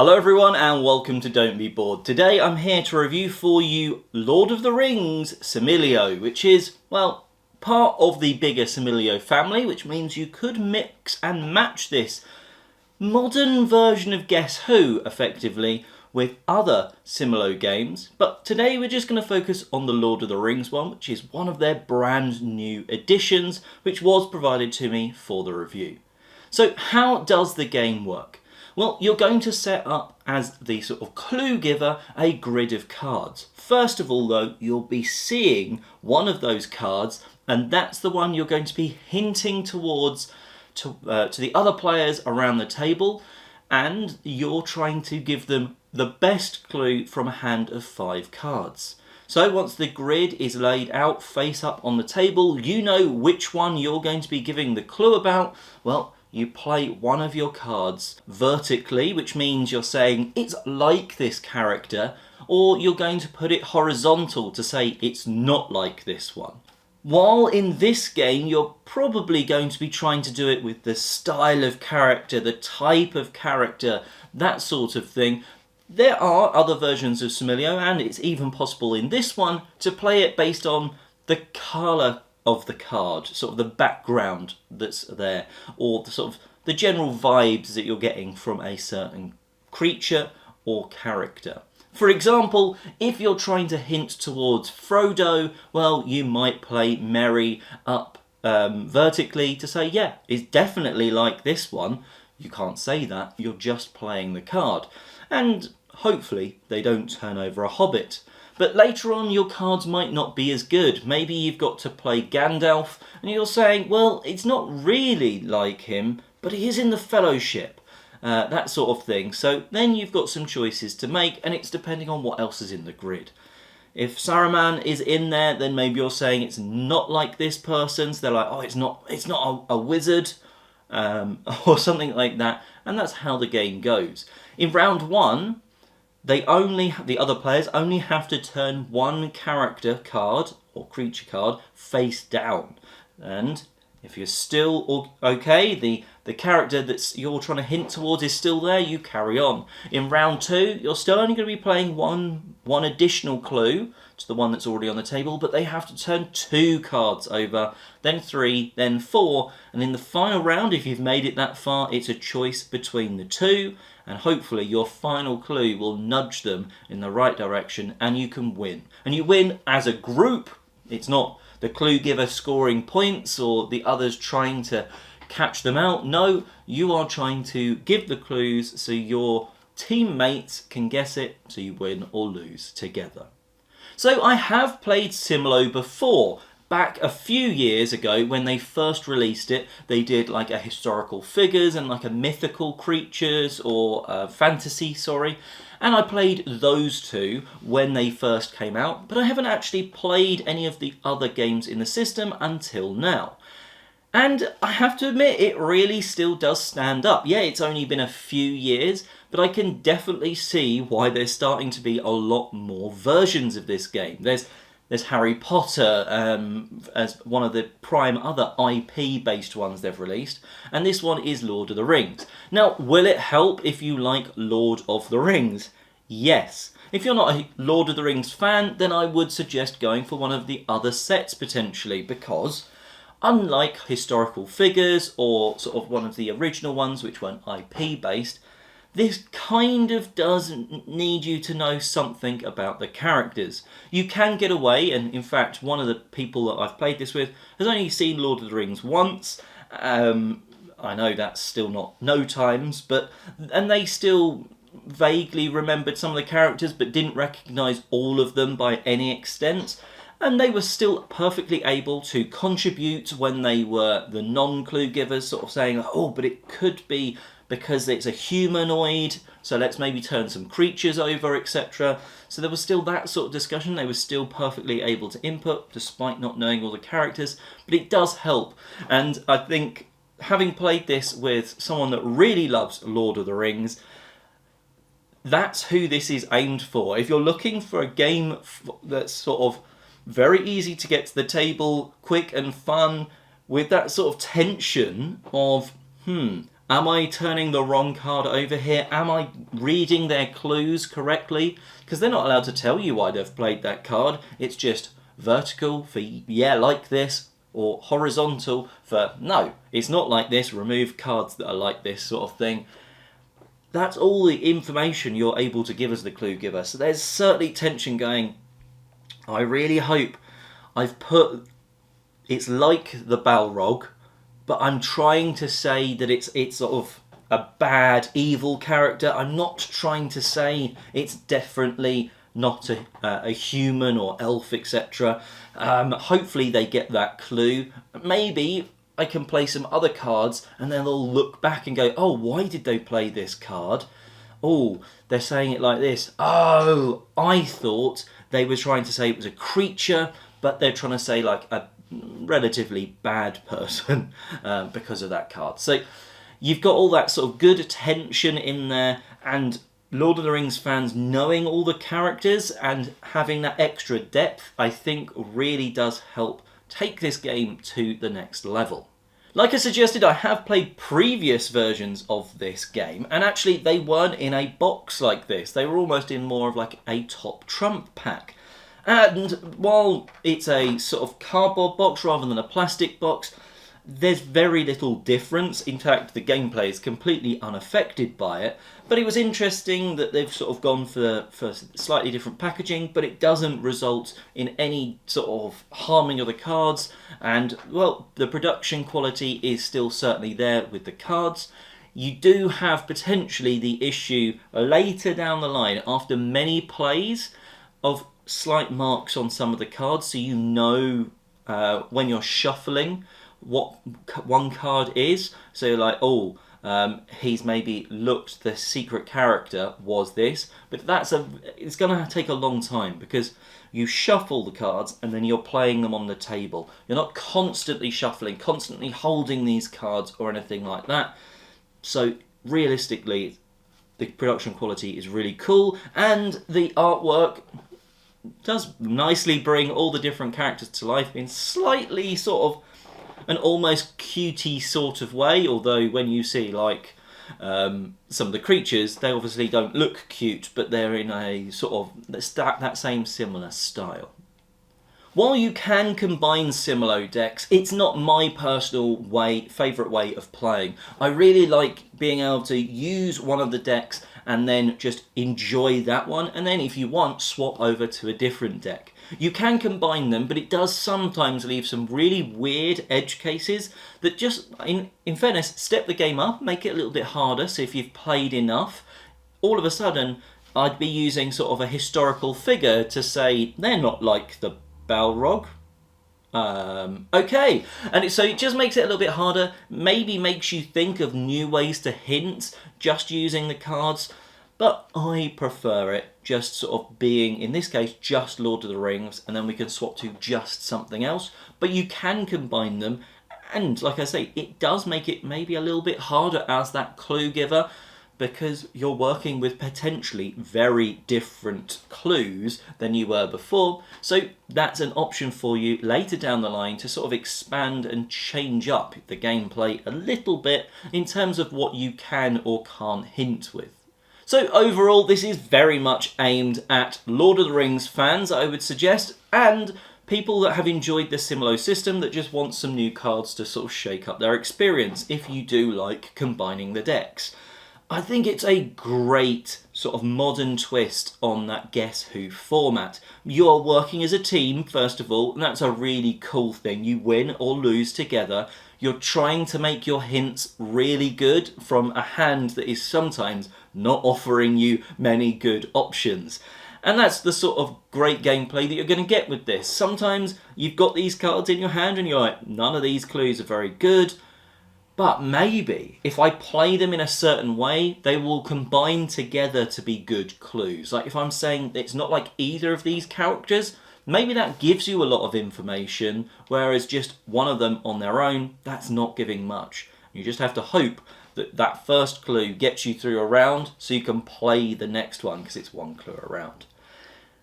Hello everyone and welcome to Don't Be Bored. Today I'm here to review for you Lord of the Rings Similo, which is, well, part of the bigger Similo family, which means you could mix and match this modern version of Guess Who, effectively, with other Similo games. But today we're just going to focus on the Lord of the Rings one, which is one of their brand new additions, which was provided to me for the review. So how does the game work? Well, you're going to set up, as the sort of clue giver, a grid of cards. First of all, though, you'll be seeing one of those cards, and that's the one you're going to be hinting towards to the other players around the table, and you're trying to give them the best clue from a hand of 5 cards. So once the grid is laid out face up on the table, you know which one you're going to be giving the clue about. Well, you play one of your cards vertically, which means you're saying it's like this character, or you're going to put it horizontal to say it's not like this one. While in this game, you're probably going to be trying to do it with the style of character, the type of character, that sort of thing. There are other versions of Similo, and it's even possible in this one to play it based on the colour of the card, sort of the background that's there, or the sort of the general vibes that you're getting from a certain creature or character. For example, if you're trying to hint towards Frodo, well, you might play Merry up vertically to say, yeah, it's definitely like this one. You can't say that, you're just playing the card. And hopefully they don't turn over a hobbit. But later on, your cards might not be as good. Maybe you've got to play Gandalf, and you're saying, well, it's not really like him, but he is in the Fellowship. That sort of thing. So then you've got some choices to make, and it's depending on what else is in the grid. If Saruman is in there, then maybe you're saying it's not like this person. So they're like, oh, it's not a wizard, or something like that. And that's how the game goes. In round 1, the other players only have to turn one character card or creature card face down, and if you're still okay, the character that you're trying to hint towards is still there, you carry on. In round 2, you're still only going to be playing one additional clue to the one that's already on the table, but they have to turn 2 cards over, then 3, then 4, and in the final round, if you've made it that far, it's a choice between the 2, and hopefully your final clue will nudge them in the right direction and you can win. And you win as a group. It's not the clue giver scoring points or the others trying to catch them out. No, you are trying to give the clues so your teammates can guess it, so you win or lose together. So I have played Similo before. Back a few years ago when they first released it, they did like a historical figures and like a mythical creatures or fantasy, and I played those 2 when they first came out, but I haven't actually played any of the other games in the system until now. And I have to admit, it really still does stand up. Yeah, it's only been a few years, but I can definitely see why there's starting to be a lot more versions of this game. There's Harry Potter as one of the prime other IP-based ones they've released, and this one is Lord of the Rings. Now, will it help if you like Lord of the Rings? Yes. If you're not a Lord of the Rings fan, then I would suggest going for one of the other sets potentially, because unlike historical figures or sort of one of the original ones which weren't IP-based, this kind of does need you to know something about the characters. You can get away, and in fact, one of the people that I've played this with has only seen Lord of the Rings once. I know that's still not no times, and they still vaguely remembered some of the characters, but didn't recognise all of them by any extent. And they were still perfectly able to contribute when they were the non-clue givers, sort of saying, oh, but it could be because it's a humanoid, so let's maybe turn some creatures over, etc. So there was still that sort of discussion. They were still perfectly able to input, despite not knowing all the characters. But it does help. And I think, having played this with someone that really loves Lord of the Rings, that's who this is aimed for. If you're looking for a game that's sort of very easy to get to the table, quick and fun, with that sort of tension of, Am I turning the wrong card over here? Am I reading their clues correctly? Because they're not allowed to tell you why they've played that card. It's just vertical for, yeah, like this, or horizontal for, no, it's not like this, remove cards that are like this sort of thing. That's all the information you're able to give as the clue giver. So there's certainly tension going. I really hope I've put, it's like the Balrog, but I'm trying to say that it's sort of a bad, evil character. I'm not trying to say it's definitely not a human or elf, etc. Hopefully they get that clue. Maybe I can play some other cards and then they'll look back and go, oh, why did they play this card? Oh, they're saying it like this. Oh, I thought they were trying to say it was a creature, but they're trying to say like a relatively bad person because of that card. So you've got all that sort of good tension in there, and Lord of the Rings fans knowing all the characters and having that extra depth, I think really does help take this game to the next level. Like I suggested, I have played previous versions of this game, and actually they weren't in a box like this. They were almost in more of like a top trump pack. And while it's a sort of cardboard box rather than a plastic box, there's very little difference. In fact, the gameplay is completely unaffected by it. But it was interesting that they've sort of gone for slightly different packaging, but it doesn't result in any sort of harming of the cards. And, well, the production quality is still certainly there with the cards. You do have potentially the issue later down the line, after many plays, of slight marks on some of the cards, so you know when you're shuffling what one card is. So like, oh, he's maybe looked, the secret character was this, but it's going to take a long time because you shuffle the cards and then you're playing them on the table. You're not constantly shuffling, constantly holding these cards or anything like that. So realistically, the production quality is really cool, and the artwork does nicely bring all the different characters to life in slightly sort of an almost cutie sort of way, although when you see like some of the creatures, they obviously don't look cute, but they're in a sort of that same similar style. While you can combine Similo decks, it's not my personal favourite way of playing. I really like being able to use one of the decks and then just enjoy that one, and then if you want, swap over to a different deck. You can combine them, but it does sometimes leave some really weird edge cases that just, in fairness, step the game up, make it a little bit harder. So if you've played enough, all of a sudden I'd be using sort of a historical figure to say they're not like the Balrog. Okay, and so it just makes it a little bit harder, maybe makes you think of new ways to hint just using the cards, but I prefer it just sort of being, in this case, just Lord of the Rings, and then we can swap to just something else. But you can combine them, and like I say, it does make it maybe a little bit harder as that clue giver, because you're working with potentially very different clues than you were before. So that's an option for you later down the line to sort of expand and change up the gameplay a little bit in terms of what you can or can't hint with. So overall, this is very much aimed at Lord of the Rings fans, I would suggest, and people that have enjoyed the Similo system that just want some new cards to sort of shake up their experience, if you do like combining the decks. I think it's a great sort of modern twist on that Guess Who format. You're working as a team, first of all, and that's a really cool thing. You win or lose together. You're trying to make your hints really good from a hand that is sometimes not offering you many good options. And that's the sort of great gameplay that you're going to get with this. Sometimes you've got these cards in your hand and you're like, none of these clues are very good. But maybe if I play them in a certain way, they will combine together to be good clues. Like if I'm saying it's not like either of these characters, maybe that gives you a lot of information, whereas just one of them on their own, that's not giving much. You just have to hope that that first clue gets you through a round so you can play the next one because it's one clue a round.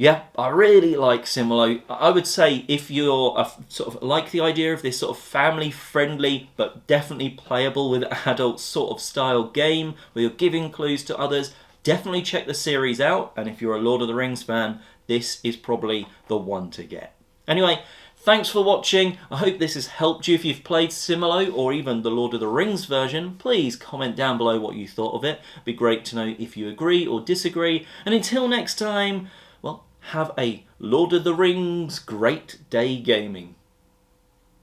Yeah, I really like Similo. I would say if you're sort of like the idea of this sort of family-friendly but definitely playable with adults sort of style game where you're giving clues to others, definitely check the series out. And if you're a Lord of the Rings fan, this is probably the one to get. Anyway, thanks for watching. I hope this has helped you. If you've played Similo or even the Lord of the Rings version, please comment down below what you thought of it. It'd be great to know if you agree or disagree. And until next time, well, have a Lord of the Rings great day gaming.